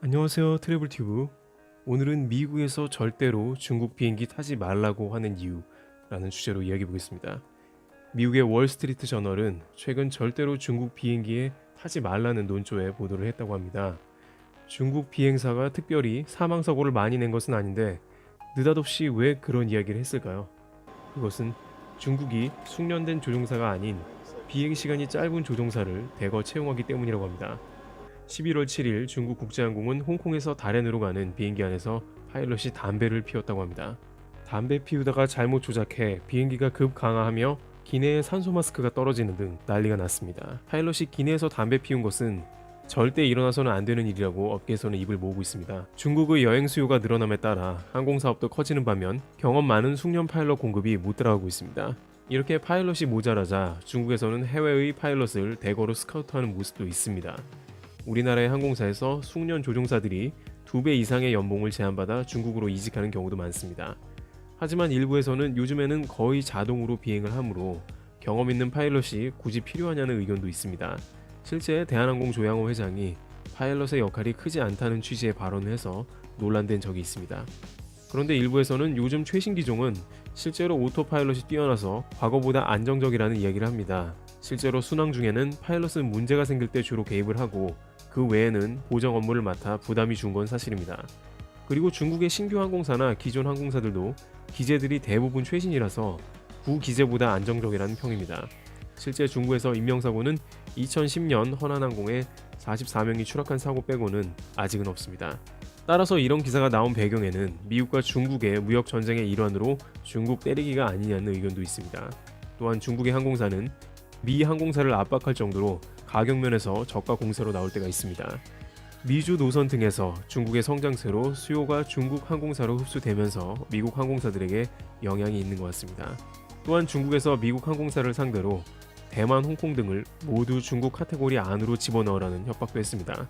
안녕하세요, 트래블튜브. 오늘은 미국에서 절대로 중국 비행기 타지 말라고 하는 이유라는 주제로 이야기해 보겠습니다. 미국의 월스트리트 저널은 최근 절대로 중국 비행기에 타지 말라는 논조에 보도를 했다고 합니다. 중국 비행사가 특별히 사망사고를 많이 낸 것은 아닌데 느닷없이 왜 그런 이야기를 했을까요? 그것은 중국이 숙련된 조종사가 아닌 비행시간이 짧은 조종사를 대거 채용하기 때문이라고 합니다. 11월 7일 중국 국제항공은 홍콩에서 다롄으로 가는 비행기 안에서 파일럿이 담배를 피웠다고 합니다. 담배 피우다가 잘못 조작해 비행기가 급 강하하며 기내에 산소 마스크가 떨어지는 등 난리가 났습니다. 파일럿이 기내에서 담배 피운 것은 절대 일어나서는 안 되는 일이라고 업계에서는 입을 모으고 있습니다. 중국의 여행 수요가 늘어남에 따라 항공사업도 커지는 반면 경험 많은 숙련 파일럿 공급이 못 따라가고 있습니다. 이렇게 파일럿이 모자라자 중국에서는 해외의 파일럿을 대거로 스카우트하는 모습도 있습니다. 우리나라의 항공사에서 숙련 조종사들이 2배 이상의 연봉을 제한받아 중국으로 이직하는 경우도 많습니다. 하지만 일부에서는 요즘에는 거의 자동으로 비행을 하므로 경험 있는 파일럿이 굳이 필요하냐는 의견도 있습니다. 실제 대한항공 조양호 회장이 파일럿의 역할이 크지 않다는 취지의 발언을 해서 논란된 적이 있습니다. 그런데 일부에서는 요즘 최신 기종은 실제로 오토파일럿이 뛰어나서 과거보다 안정적이라는 이야기를 합니다. 실제로 순항 중에는 파일럿은 문제가 생길 때 주로 개입을 하고 그 외에는 보정 업무를 맡아 부담이 준 건 사실입니다. 그리고 중국의 신규 항공사나 기존 항공사들도 기재들이 대부분 최신이라서 구기재보다 안정적이라는 평입니다. 실제 중국에서 인명사고는 2010년 허난항공에 44명이 추락한 사고 빼고는 아직은 없습니다. 따라서 이런 기사가 나온 배경에는 미국과 중국의 무역 전쟁의 일환으로 중국 때리기가 아니냐는 의견도 있습니다. 또한 중국의 항공사는 미 항공사를 압박할 정도로 가격면에서 저가 공세로 나올 때가 있습니다. 미주 노선 등에서 중국의 성장세로 수요가 중국 항공사로 흡수되면서 미국 항공사들에게 영향이 있는 것 같습니다. 또한 중국에서 미국 항공사를 상대로 대만, 홍콩 등을 모두 중국 카테고리 안으로 집어넣으라는 협박도 했습니다.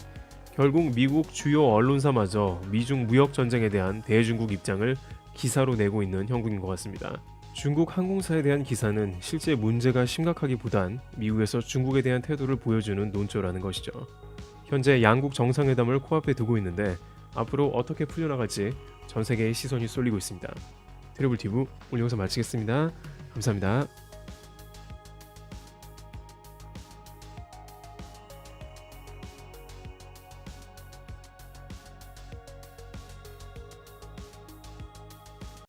결국 미국 주요 언론사마저 미중 무역 전쟁에 대한 대중국 입장을 기사로 내고 있는 형국인 것 같습니다. 중국 항공사에 대한 기사는 실제 문제가 심각하기보단 미국에서 중국에 대한 태도를 보여주는 논조라는 것이죠. 현재 양국 정상회담을 코앞에 두고 있는데 앞으로 어떻게 풀려나갈지 전 세계의 시선이 쏠리고 있습니다. 트래블튜브 오늘 영상 마치겠습니다. 감사합니다.